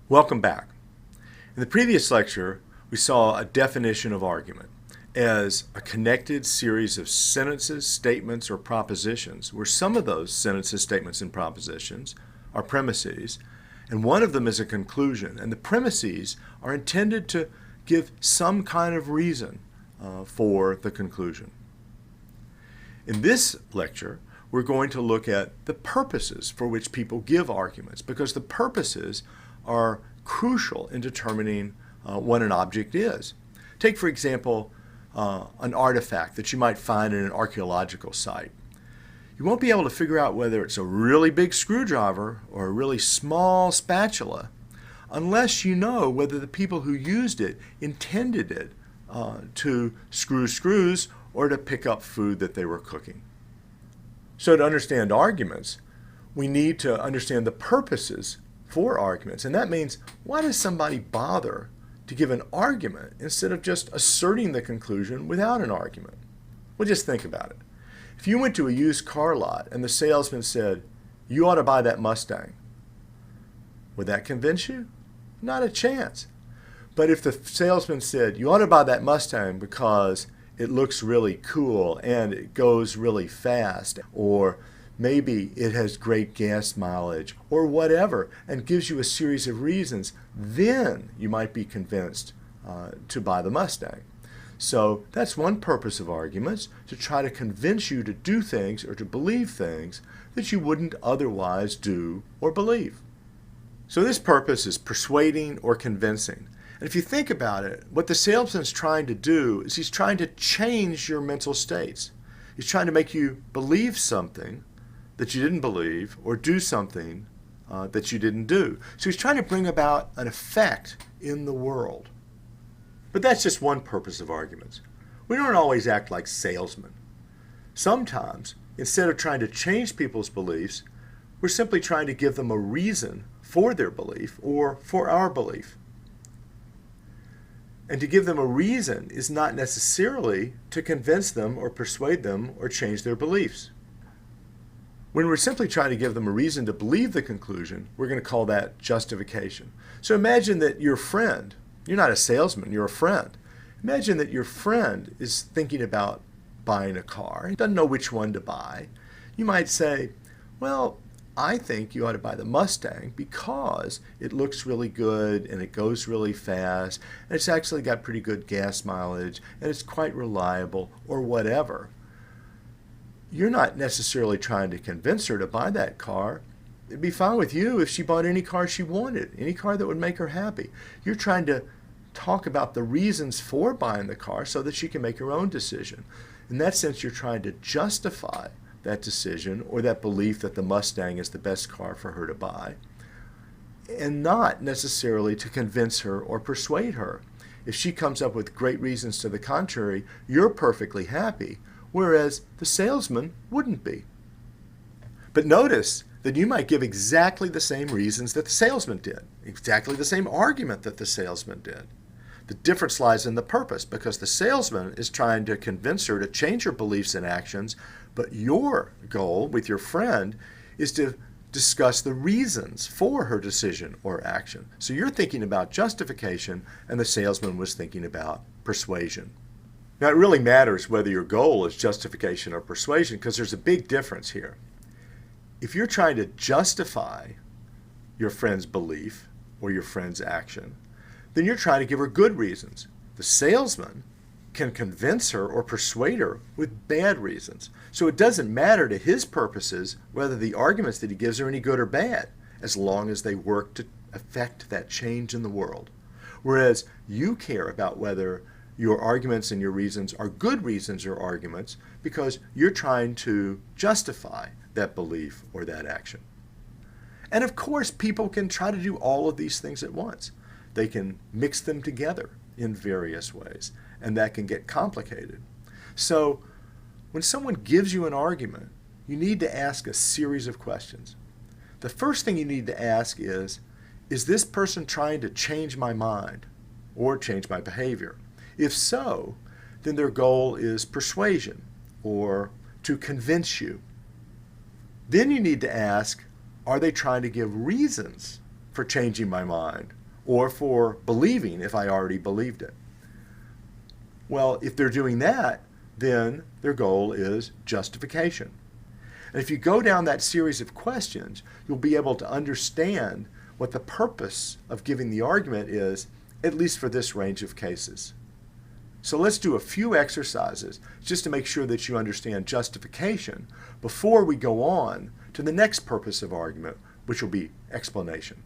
Welcome back. In the previous lecture, we saw a definition of argument as a connected series of sentences, statements, or propositions, where some of those sentences, statements, and propositions are premises, and one of them is a conclusion. And the premises are intended to give some kind of reason for the conclusion. In this lecture, we're going to look at the purposes for which people give arguments, because the purposes are crucial in determining what an object is. Take, for example, an artifact that you might find in an archaeological site. You won't be able to figure out whether it's a really big screwdriver or a really small spatula unless you know whether the people who used it intended it to screw screws or to pick up food that they were cooking. So to understand arguments, we need to understand the purposes for arguments. And that means, why does somebody bother to give an argument instead of just asserting the conclusion without an argument? Well, just think about it. If you went to a used car lot and the salesman said, "You ought to buy that Mustang," would that convince you? Not a chance. But if the salesman said, "You ought to buy that Mustang because it looks really cool and it goes really fast," or maybe it has great gas mileage, or whatever, and gives you a series of reasons, then you might be convinced to buy the Mustang. So that's one purpose of arguments, to try to convince you to do things or to believe things that you wouldn't otherwise do or believe. So this purpose is persuading or convincing. And if you think about it, what the salesman's trying to do is he's trying to change your mental states. He's trying to make you believe something that you didn't believe or do something that you didn't do. So he's trying to bring about an effect in the world. But that's just one purpose of arguments. We don't always act like salesmen. Sometimes, instead of trying to change people's beliefs, we're simply trying to give them a reason for their belief or for our belief. And to give them a reason is not necessarily to convince them or persuade them or change their beliefs. When we're simply trying to give them a reason to believe the conclusion, we're going to call that justification. So imagine that your friend, you're not a salesman, you're a friend. Imagine that your friend is thinking about buying a car. He doesn't know which one to buy. You might say, "Well, I think you ought to buy the Mustang because it looks really good and it goes really fast and it's actually got pretty good gas mileage and it's quite reliable," or whatever. You're not necessarily trying to convince her to buy that car. It'd be fine with you if she bought any car she wanted, any car that would make her happy. You're trying to talk about the reasons for buying the car so that she can make her own decision. In that sense, you're trying to justify that decision or that belief that the Mustang is the best car for her to buy, and not necessarily to convince her or persuade her. If she comes up with great reasons to the contrary, you're perfectly happy, whereas the salesman wouldn't be. But notice that you might give exactly the same reasons that the salesman did, exactly the same argument that the salesman did. The difference lies in the purpose, because the salesman is trying to convince her to change her beliefs and actions, but your goal with your friend is to discuss the reasons for her decision or action. So you're thinking about justification, and the salesman was thinking about persuasion. Now, it really matters whether your goal is justification or persuasion, because there's a big difference here. If you're trying to justify your friend's belief or your friend's action, then you're trying to give her good reasons. The salesman can convince her or persuade her with bad reasons. So it doesn't matter to his purposes whether the arguments that he gives are any good or bad, as long as they work to affect that change in the world. Whereas you care about whether your arguments and your reasons are good reasons or arguments because you're trying to justify that belief or that action. And of course, people can try to do all of these things at once. They can mix them together in various ways, and that can get complicated. So when someone gives you an argument, you need to ask a series of questions. The first thing you need to ask is this person trying to change my mind or change my behavior? If so, then their goal is persuasion or to convince you. Then you need to ask, are they trying to give reasons for changing my mind or for believing if I already believed it. Well, if they're doing that, then their goal is justification. And if you go down that series of questions, you'll be able to understand what the purpose of giving the argument is, at least for this range of cases. So let's do a few exercises just to make sure that you understand justification before we go on to the next purpose of argument, which will be explanation.